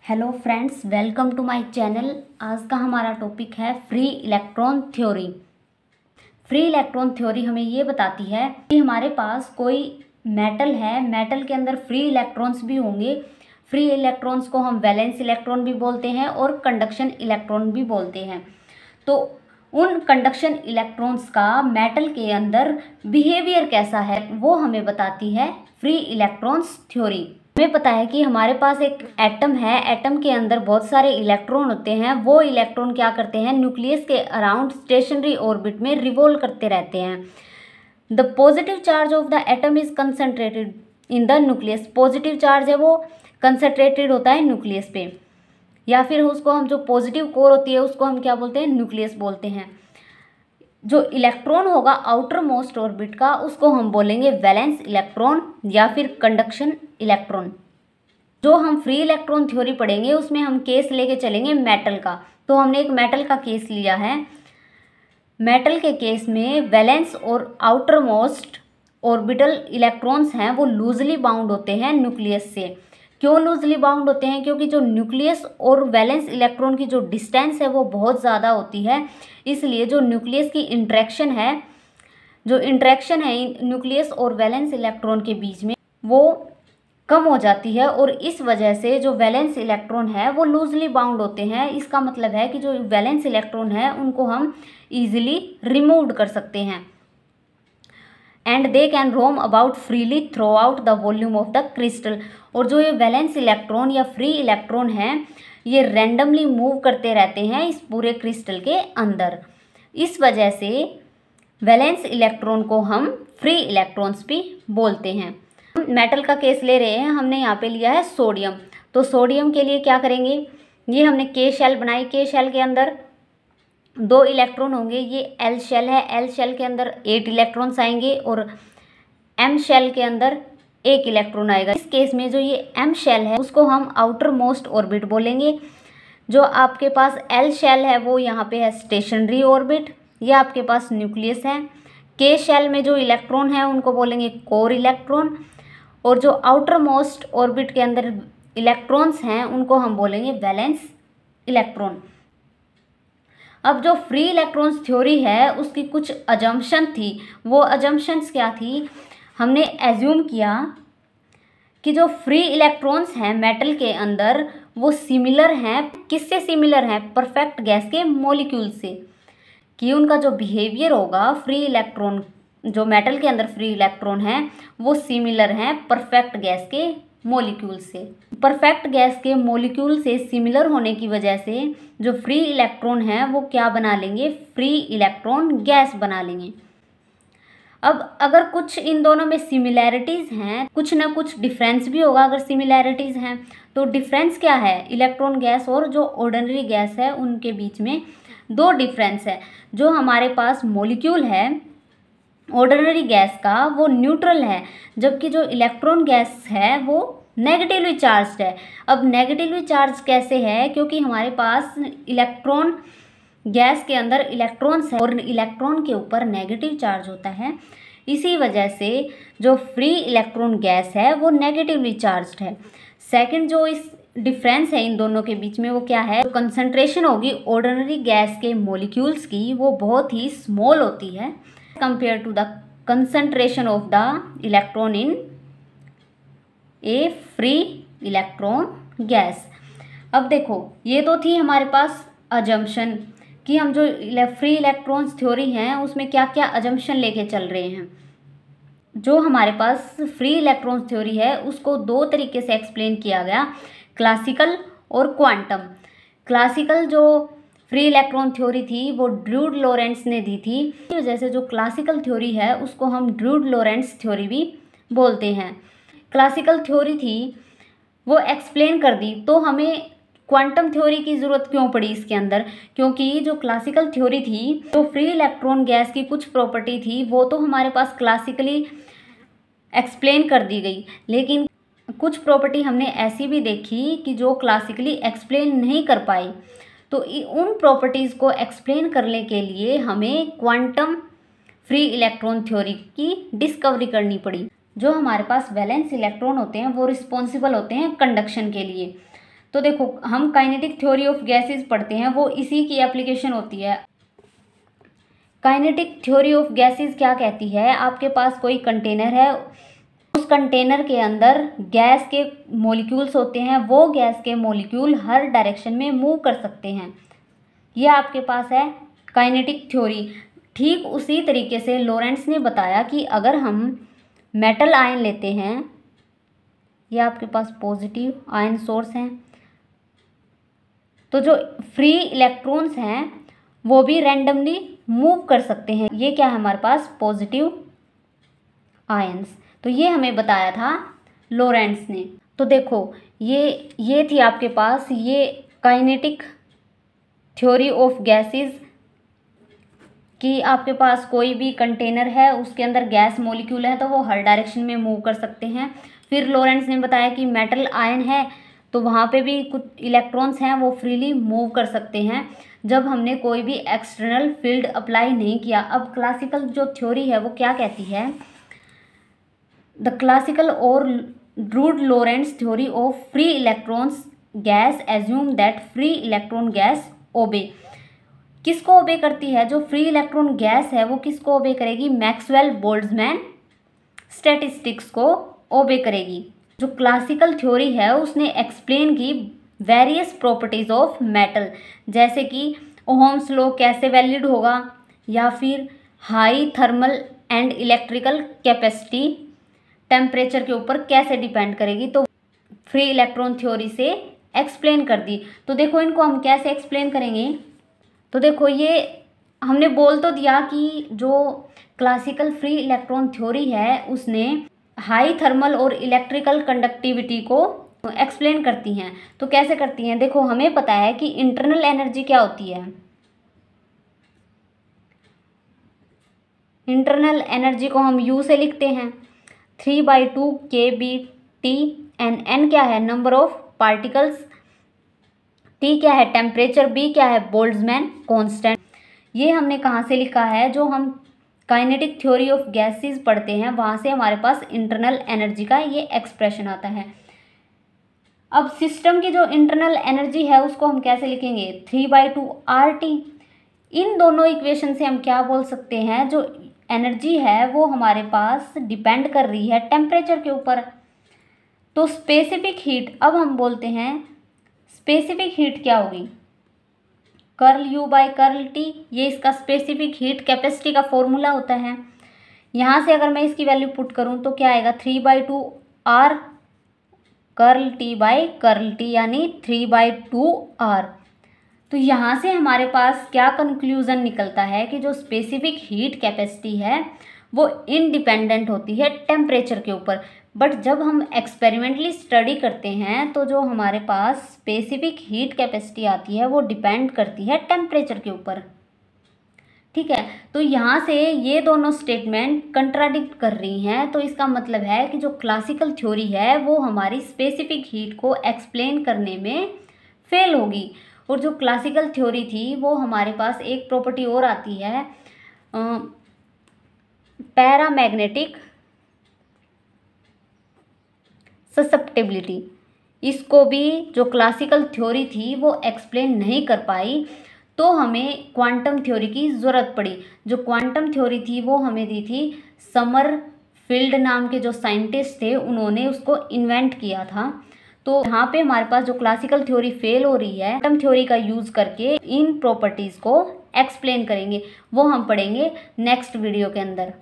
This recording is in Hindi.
Hello friends, welcome to my channel. आज का हमारा टॉपिक है free electron theory. Free electron theory हमें ये बताती है कि हमारे पास कोई मेटल है, मेटल के अंदर फ्री इलेक्ट्रॉन्स भी होंगे। फ्री इलेक्ट्रॉन्स को हम वैलेंस इलेक्ट्रॉन भी बोलते हैं और कंडक्शन इलेक्ट्रॉन भी बोलते हैं। तो उन कंडक्शन इलेक्ट्रॉन्स का मेटल के अंदर बिहेवियर कैसा है वो हमें बताती है फ्री इलेक्ट्रॉन्स थ्योरी। हमें पता है कि हमारे पास एक एटम है, एटम के अंदर बहुत सारे इलेक्ट्रॉन होते हैं। वो इलेक्ट्रॉन क्या करते हैं, न्यूक्लियस के अराउंड स्टेशनरी ऑर्बिट में रिवॉल्व करते रहते हैं। The positive charge of the atom is concentrated in the nucleus. Positive charge है वो कंसंट्रेटेड होता है न्यूक्लियस पे, या फिर उसको हम जो पॉजिटिव कोर होती है उसको हम क्या बोलते हैं, न्यूक्लियस बोलते हैं। जो इलेक्ट्रॉन होगा आउटर मोस्ट ऑर्बिट का उसको हम बोलेंगे वैलेंस इलेक्ट्रॉन या फिर कंडक्शन इलेक्ट्रॉन। जो हम फ्री इलेक्ट्रॉन थ्योरी पढ़ेंगे उसमें हम केस लेके चलेंगे मेटल का। तो हमने एक मेटल का केस लिया है। मेटल के केस में वैलेंस और आउटर मोस्ट ऑर्बिटल इलेक्ट्रॉन्स हैं वो लूजली बाउंड होते हैं न्यूक्लियस से। क्यों लूजली बाउंड होते हैं? क्योंकि जो न्यूक्लियस और वैलेंस इलेक्ट्रॉन की जो डिस्टेंस है वो बहुत ज़्यादा होती है, इसलिए जो न्यूक्लियस की इंटरेक्शन है, जो इंटरेक्शन है न्यूक्लियस और वैलेंस इलेक्ट्रॉन के बीच में वो कम हो जाती है और इस वजह से जो वैलेंस इलेक्ट्रॉन है वो लूजली बाउंड होते हैं। इसका मतलब है कि जो वैलेंस इलेक्ट्रॉन है उनको हम ईजिली रिमूव कर सकते हैं and they can Rome about freely through out the volume of the crystal. और जो ये वैलेंस इलेक्ट्रॉन या फ्री इलेक्ट्रॉन हैं ये रैंडमली मूव करते रहते हैं इस पूरे क्रिस्टल के अंदर। इस वजह से वैलेंस इलेक्ट्रॉन को हम फ्री इलेक्ट्रॉन्स भी बोलते हैं। मेटल का केस ले रहे हैं, हमने यहाँ पे लिया है सोडियम। तो सोडियम के लिए क्या करेंगे, ये हमने के शेल बनाई। के शेल के अंदर 2 इलेक्ट्रॉन होंगे। ये एल शेल है, एल शेल के अंदर 8 इलेक्ट्रॉन्स आएंगे और एम शेल के अंदर 1 इलेक्ट्रॉन आएगा। इस केस में जो ये एम शेल है उसको हम आउटर मोस्ट ऑर्बिट बोलेंगे। जो आपके पास एल शेल है वो यहाँ पे है स्टेशनरी ऑर्बिट, ये आपके पास न्यूक्लियस है। के शेल में जो इलेक्ट्रॉन है उनको बोलेंगे कोर इलेक्ट्रॉन, और जो आउटर मोस्ट ऑर्बिट के अंदर इलेक्ट्रॉन्स हैं उनको हम बोलेंगे वैलेंस इलेक्ट्रॉन। अब जो फ्री इलेक्ट्रॉन्स थ्योरी है उसकी कुछ अजम्पशन थी। वो अजम्पशंस क्या थी, हमने एज्यूम किया कि जो फ्री इलेक्ट्रॉन्स हैं मेटल के अंदर वो सिमिलर हैं। किससे सिमिलर हैं? परफेक्ट गैस के मॉलिक्यूल से। कि उनका जो बिहेवियर होगा फ्री इलेक्ट्रॉन, जो मेटल के अंदर फ्री इलेक्ट्रॉन हैं वो सिमिलर हैं परफेक्ट गैस के मॉलिक्यूल से। परफेक्ट गैस के मॉलिक्यूल से सिमिलर होने की वजह से जो फ्री इलेक्ट्रॉन हैं वो क्या बना लेंगे, फ्री इलेक्ट्रॉन गैस बना लेंगे। अब अगर कुछ इन दोनों में सिमिलैरिटीज़ हैं, कुछ ना कुछ डिफरेंस भी होगा। अगर सिमिलैरिटीज़ हैं तो डिफरेंस क्या है, इलेक्ट्रॉन गैस और जो ऑर्डिनरी गैस है उनके बीच में 2 डिफरेंस है। जो हमारे पास मॉलिक्यूल है ऑर्डिनरी गैस का वो न्यूट्रल है, जबकि जो इलेक्ट्रॉन गैस है वो नेगेटिवली चार्ज्ड है। अब नेगेटिवली चार्ज कैसे है? क्योंकि हमारे पास इलेक्ट्रॉन गैस के अंदर इलेक्ट्रॉन्स है और इलेक्ट्रॉन के ऊपर नेगेटिव चार्ज होता है। इसी वजह से जो फ्री इलेक्ट्रॉन गैस है वो नेगेटिवली चार्ज्ड है। सेकंड जो इस डिफरेंस है इन दोनों के बीच में वो क्या है, कंसंट्रेशन होगी ऑर्डिनरी गैस के मॉलिक्यूल्स की वो बहुत ही स्मॉल होती है compare to the concentration of the electron in a free electron gas. अब देखो ये तो थी हमारे पास अजम्पशन कि हम जो फ्री इलेक्ट्रॉन्स थ्योरी हैं उसमें क्या क्या अजम्पशन लेके चल रहे हैं। जो हमारे पास फ्री इलेक्ट्रॉन्स थ्योरी है उसको 2 तरीके से एक्सप्लेन किया गया, क्लासिकल और क्वांटम। क्लासिकल जो फ्री इलेक्ट्रॉन थ्योरी थी वो ड्रूड लॉरेंट्ज ने दी थी। इस वजह से जो क्लासिकल थ्योरी है उसको हम ड्रूड लॉरेंट्ज थ्योरी भी बोलते हैं। क्लासिकल थ्योरी थी वो एक्सप्लेन कर दी, तो हमें क्वांटम थ्योरी की ज़रूरत क्यों पड़ी इसके अंदर? क्योंकि जो क्लासिकल थ्योरी थी तो फ्री इलेक्ट्रॉन गैस की कुछ प्रॉपर्टी थी वो तो हमारे पास क्लासिकली एक्सप्लेन कर दी गई, लेकिन कुछ प्रॉपर्टी हमने ऐसी भी देखी कि जो क्लासिकली एक्सप्लेन नहीं कर पाई। तो उन प्रॉपर्टीज़ को एक्सप्लेन करने के लिए हमें क्वांटम फ्री इलेक्ट्रॉन थ्योरी की डिस्कवरी करनी पड़ी। जो हमारे पास वैलेंस इलेक्ट्रॉन होते हैं वो रिस्पॉन्सिबल होते हैं कंडक्शन के लिए। तो देखो हम काइनेटिक थ्योरी ऑफ गैसेस पढ़ते हैं, वो इसी की एप्लीकेशन होती है। काइनेटिक थ्योरी ऑफ गैसेस क्या कहती है, आपके पास कोई कंटेनर है, उस कंटेनर के अंदर गैस के मॉलिक्यूल्स होते हैं, वो गैस के मॉलिक्यूल हर डायरेक्शन में मूव कर सकते हैं। ये आपके पास है काइनेटिक थ्योरी। ठीक उसी तरीके से लॉरेंट्ज ने बताया कि अगर हम मेटल आयन लेते हैं, ये आपके पास पॉजिटिव आयन सोर्स हैं, तो जो फ्री इलेक्ट्रॉन्स हैं वो भी रैंडमली मूव कर सकते हैं। ये क्या है हमारे पास, पॉजिटिव आयंस। तो ये हमें बताया था लॉरेंट्ज ने। तो देखो ये थी आपके पास ये काइनेटिक थ्योरी ऑफ गैसेस कि आपके पास कोई भी कंटेनर है, उसके अंदर गैस मॉलिक्यूल है, तो वो हर डायरेक्शन में मूव कर सकते हैं। फिर लॉरेंट्ज ने बताया कि मेटल आयन है तो वहाँ पे भी कुछ इलेक्ट्रॉन्स हैं वो फ्रीली मूव कर सकते हैं जब हमने कोई भी एक्सटर्नल फील्ड अप्लाई नहीं किया। अब क्लासिकल जो थ्योरी है वो क्या कहती है, द क्लासिकल और Drude Lorentz theory of free electrons gas assume that free electron gas obey. किसको ओबे करती है, जो फ्री इलेक्ट्रॉन गैस है वो किसको ओबे करेगी, मैक्सवेल बोल्ट्जमैन स्टैटिस्टिक्स को ओबे करेगी। जो क्लासिकल थ्योरी है उसने एक्सप्लेन की वेरियस प्रॉपर्टीज ऑफ मेटल, जैसे कि ओहम्स लॉ कैसे वैलिड होगा, या फिर high thermal and electrical capacity temperature के ऊपर कैसे डिपेंड करेगी, तो फ्री इलेक्ट्रॉन थ्योरी से एक्सप्लेन कर दी। तो देखो इनको हम कैसे एक्सप्लेन करेंगे, तो देखो ये हमने बोल तो दिया कि जो क्लासिकल फ्री इलेक्ट्रॉन थ्योरी है उसने हाई थर्मल और इलेक्ट्रिकल कंडक्टिविटी को एक्सप्लेन करती हैं। तो कैसे करती हैं, देखो हमें पता है कि इंटरनल एनर्जी क्या होती है, इंटरनल एनर्जी को हम U से लिखते हैं 3/2 kBT। एन क्या है, नंबर ऑफ पार्टिकल्स, T क्या है, टेम्परेचर, B क्या है, बोल्ट्जमैन कांस्टेंट। ये हमने कहाँ से लिखा है, जो हम काइनेटिक थ्योरी ऑफ गैसेस पढ़ते हैं वहाँ से हमारे पास इंटरनल एनर्जी का ये एक्सप्रेशन आता है। अब सिस्टम की जो इंटरनल एनर्जी है उसको हम कैसे लिखेंगे, 3/2 RT। इन दोनों इक्वेशन से हम क्या बोल सकते हैं, जो एनर्जी है वो हमारे पास डिपेंड कर रही है टेम्परेचर के ऊपर। तो स्पेसिफिक हीट, अब हम बोलते हैं स्पेसिफिक हीट क्या होगी, curl U by curl T, ये इसका स्पेसिफिक हीट कैपेसिटी का फॉर्मूला होता है। यहाँ से अगर मैं इसकी वैल्यू पुट करूँ तो क्या आएगा, 3/2 R curl T by curl T, यानी 3/2 R। तो यहाँ से हमारे पास क्या कंक्लूजन निकलता है कि जो स्पेसिफिक हीट कैपेसिटी है वो इंडिपेंडेंट होती है टेम्परेचर के ऊपर। बट जब हम एक्सपेरिमेंटली स्टडी करते हैं तो जो हमारे पास स्पेसिफिक हीट कैपेसिटी आती है वो डिपेंड करती है टेम्परेचर के ऊपर। ठीक है, तो यहाँ से ये दोनों स्टेटमेंट कंट्राडिक्ट कर रही हैं, तो इसका मतलब है कि जो क्लासिकल थ्योरी है वो हमारी स्पेसिफिक हीट को एक्सप्लेन करने में फेल होगी। और जो क्लासिकल थ्योरी थी वो हमारे पास एक प्रॉपर्टी और आती है, पैरामैग्नेटिक ससेप्टिबिलिटी। इसको भी जो क्लासिकल थ्योरी थी वो एक्सप्लेन नहीं कर पाई, तो हमें क्वांटम थ्योरी की ज़रूरत पड़ी। जो क्वांटम थ्योरी थी वो हमें दी थी समरफील्ड नाम के जो साइंटिस्ट थे, उन्होंने उसको इन्वेंट किया था। तो यहाँ पे हमारे पास जो क्लासिकल थ्योरी फेल हो रही है, क्वांटम थ्योरी का यूज़ करके इन प्रॉपर्टीज़ को एक्सप्लेन करेंगे, वो हम पढ़ेंगे नेक्स्ट वीडियो के अंदर।